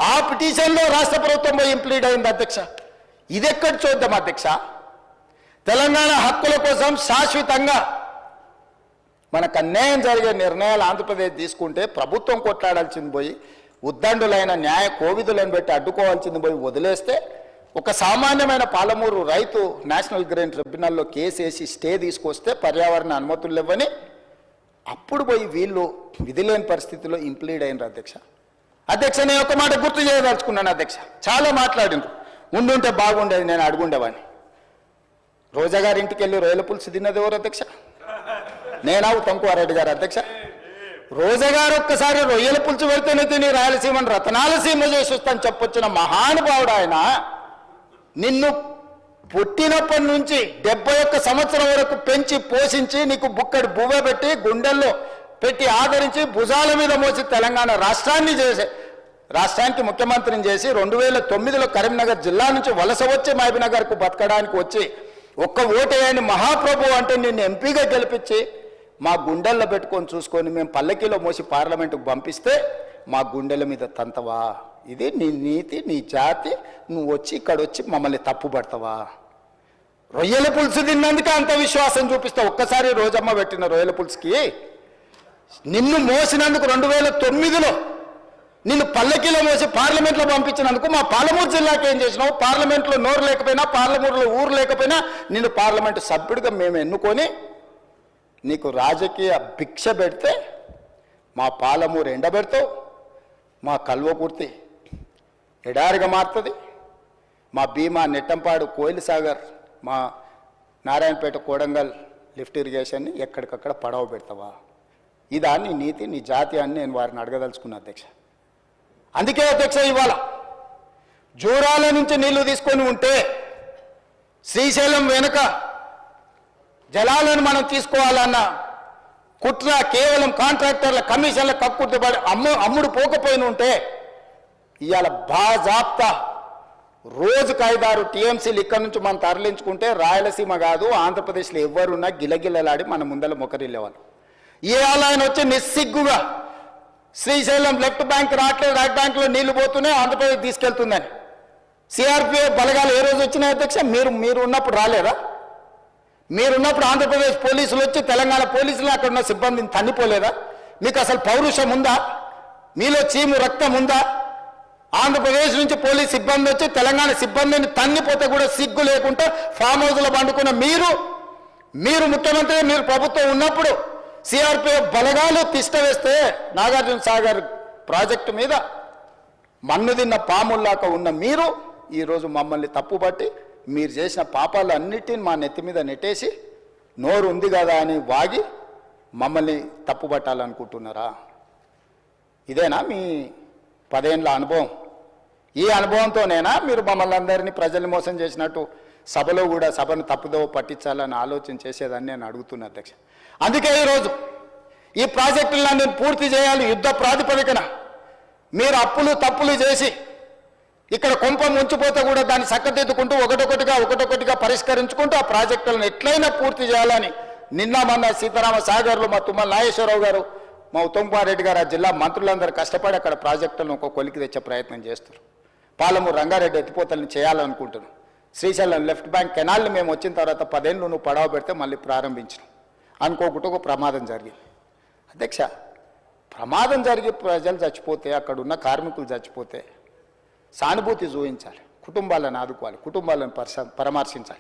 ఆ పిటిషన్లో రాష్ట్ర ప్రభుత్వం పోయి ఇంప్లీడ్ అయింది అధ్యక్ష. ఇది ఎక్కడ చూద్దాం అధ్యక్ష? తెలంగాణ హక్కుల కోసం శాశ్వతంగా మనకు అన్యాయం జరిగే నిర్ణయాలు ఆంధ్రప్రదేశ్ తీసుకుంటే ప్రభుత్వం కొట్లాడాల్సింది పోయి ఉద్దండులైన న్యాయ కోవిదులను పెట్టి అడ్డుకోవాల్సింది పోయి వదిలేస్తే ఒక సామాన్యమైన పాలమూరు రైతు నేషనల్ గ్రీన్ ట్రిబ్యునల్లో కేసు వేసి స్టే తీసుకొస్తే పర్యావరణ అనుమతులు ఇవ్వని అప్పుడు పోయి వీళ్ళు విధి లేని పరిస్థితిలో ఇంప్లీడ్ అయినారు అధ్యక్ష. అధ్యక్ష, నేను ఒక మాట గుర్తు చేయదలుచుకున్నాను అధ్యక్ష. చాలా మాట్లాడినారు, ఉండుంటే బాగుండేది, నేను అడుగుండేవాడిని. రోజా గారి ఇంటికి వెళ్ళి రొయ్యల పులుసు తిన్నది ఎవరు అధ్యక్ష? నేనా ఉత్తమ్కుమారెడ్డి గారు అధ్యక్ష? రోజా గారు ఒక్కసారి రొయ్యల పులుసు పెడితేనే తిని రాయలసీమను రతనాలసీమ చేసి వస్తాను చెప్పొచ్చిన మహానుభావుడు ఆయన. నిన్ను పుట్టినప్పటి నుంచి 71 సంవత్సరం వరకు పెంచి పోషించి నీకు బుక్కడి బువ్వ పెట్టి గుండెల్లో పెట్టి ఆదరించి భుజాల మీద మోసి తెలంగాణ రాష్ట్రానికి ముఖ్యమంత్రిని చేసి 2009లో కరీంనగర్ జిల్లా నుంచి వలస వచ్చి మహబూబ్నగర్కు బతకడానికి వచ్చి ఒక్క ఓటేయని మహాప్రభు అంటే నిన్ను ఎంపీగా గెలిపించి మా గుండెల్లో పెట్టుకొని చూసుకొని మేము పల్లకీలో మోసి పార్లమెంటుకు పంపిస్తే మా గుండెల మీద తంతవా? ఇది నీ నీతి, నీ జాతి. నువ్వు వచ్చి ఇక్కడ వచ్చి మమ్మల్ని తప్పుపడతావా? రొయ్యల పులుసు తిన్నందుకే అంత విశ్వాసం చూపిస్తావు. ఒక్కసారి రోజమ్మ పెట్టిన రొయ్యల పులుసుకి నిన్ను మోసినందుకు 2009లో నిన్ను పల్లకీలో మోసి పార్లమెంట్లో పంపించినందుకు మా పాలమూరు జిల్లాకి ఏం చేసినావు? పార్లమెంట్లో నోరు లేకపోయినా, పార్లమూరులో ఊరు లేకపోయినా నిన్ను పార్లమెంటు సభ్యుడిగా మేము ఎన్నుకొని నీకు రాజకీయ భిక్ష పెడితే మా పాలమూరు ఎండబెడతావు, మా కల్వకుర్తి ఎడారిగా మారుతుంది, మా భీమా నెట్టంపాడు కోయిల్ సాగర్, మా నారాయణపేట కోడంగల్ లిఫ్ట్ ఇరిగేషన్ని ఎక్కడికక్కడ పడవ పెడతావా? ఇదా నీ నీతి, నీ జాతి అని నేను వారిని అడగదలుచుకున్నా అధ్యక్ష. అందుకే అధ్యక్ష, ఇవాళ జూరాల నుంచి నీళ్లు తీసుకొని ఉంటే శ్రీశైలం వెనుక జలాలను మనం తీసుకోవాలన్న కుట్ర కేవలం కాంట్రాక్టర్ల కమిషన్ల కక్కుర్తిపడి అమ్ముడు పోకపోయిన ఉంటే ఇవాళ బాజాప్తా రోజుకు 5-6 టీఎంసీలు ఇక్కడి నుంచి మనం తరలించుకుంటే రాయలసీమ కాదు ఆంధ్రప్రదేశ్లో ఎవరున్నా గిలగిలలాడి మన ముందర మొకరిల్లేవాళ్ళు. ఇవాళ ఆయన వచ్చి నిస్సిగ్గుగా శ్రీశైలం లెఫ్ట్ బ్యాంక్ రావట్లేదు, రైట్ బ్యాంక్లో నీళ్లు పోతూనే ఆంధ్రప్రదేశ్ తీసుకెళ్తుందని. సిఆర్పిఎఫ్ బలగాలు ఏ రోజు వచ్చినాయి అధ్యక్ష? మీరు ఉన్నప్పుడు రాలేదా? మీరున్నప్పుడు ఆంధ్రప్రదేశ్ పోలీసులు వచ్చి తెలంగాణ పోలీసులు అక్కడ ఉన్న సిబ్బందిని తన్నిపోలేదా? మీకు అసలు పౌరుషం ఉందా? మీలో చీము రక్తం ఉందా? ఆంధ్రప్రదేశ్ నుంచి పోలీస్ సిబ్బంది వచ్చి తెలంగాణ సిబ్బందిని తన్నిపోతే కూడా సిగ్గు లేకుండా ఫామ్ హౌస్లో పండుకున్న మీరు ముఖ్యమంత్రి, మీరు ప్రభుత్వం ఉన్నప్పుడు సిఆర్పిఎఫ్ బలగాలు తిష్ట వేస్తే నాగార్జున సాగర్ ప్రాజెక్టు మీద మన్ను తిన్న పాముల్లాక ఉన్న మీరు ఈరోజు మమ్మల్ని తప్పుపట్టి మీరు చేసిన పాపాలు అన్నిటిని మా నెత్తి మీద నెట్టేసి నోరు ఉంది కదా అని వాగి మమ్మల్ని తప్పుపట్టాలనుకుంటున్నారా? ఇదేనా మీ 10 ఏళ్ల అనుభవం? ఈ అనుభవంతోనేనా మీరు మమ్మల్ని అందరినీ ప్రజల్ని మోసం చేసినట్టు సభలో కూడా సభను తప్పుదోవ పట్టించాలని ఆలోచన చేసేదాన్ని నేను అడుగుతున్నా అధ్యక్ష. అందుకే ఈరోజు ఈ ప్రాజెక్టులను పూర్తి చేయాలి యుద్ధ ప్రాతిపదికన. మీరు అప్పులు తప్పులు చేసి ఇక్కడ కొంప ముంచిపోతే కూడా దాన్ని చక్కదిద్దుకుంటూ ఒకటొకటిగా పరిష్కరించుకుంటూ ఆ ప్రాజెక్టులను ఎట్లయినా పూర్తి చేయాలని నిన్న మొన్న సీతారామ సాగర్లో మా తుమ్మల నాగేశ్వరరావు గారు, మా ఉత్తమ్కుమారెడ్డి గారు, ఆ జిల్లా మంత్రులందరూ కష్టపడి అక్కడ ప్రాజెక్టులను ఒక కొలికి తెచ్చే ప్రయత్నం చేస్తారు. పాలమూరు రంగారెడ్డి ఎత్తిపోతలను చేయాలనుకుంటున్నాం. శ్రీశైలం లెఫ్ట్ బ్యాంక్ కెనాల్ని మేము వచ్చిన తర్వాత 10 ఏళ్ళు నువ్వు పడవ పెడితే మళ్ళీ ప్రారంభించినాం. అనుకోకుండా ఒక ప్రమాదం జరిగింది అధ్యక్ష. ప్రమాదం జరిగి ప్రజలు చచ్చిపోతే, అక్కడ ఉన్న కార్మికులు చచ్చిపోతే సానుభూతి చూపించాలి, కుటుంబాలను ఆదుకోవాలి, కుటుంబాలను పరామర్శించాలి.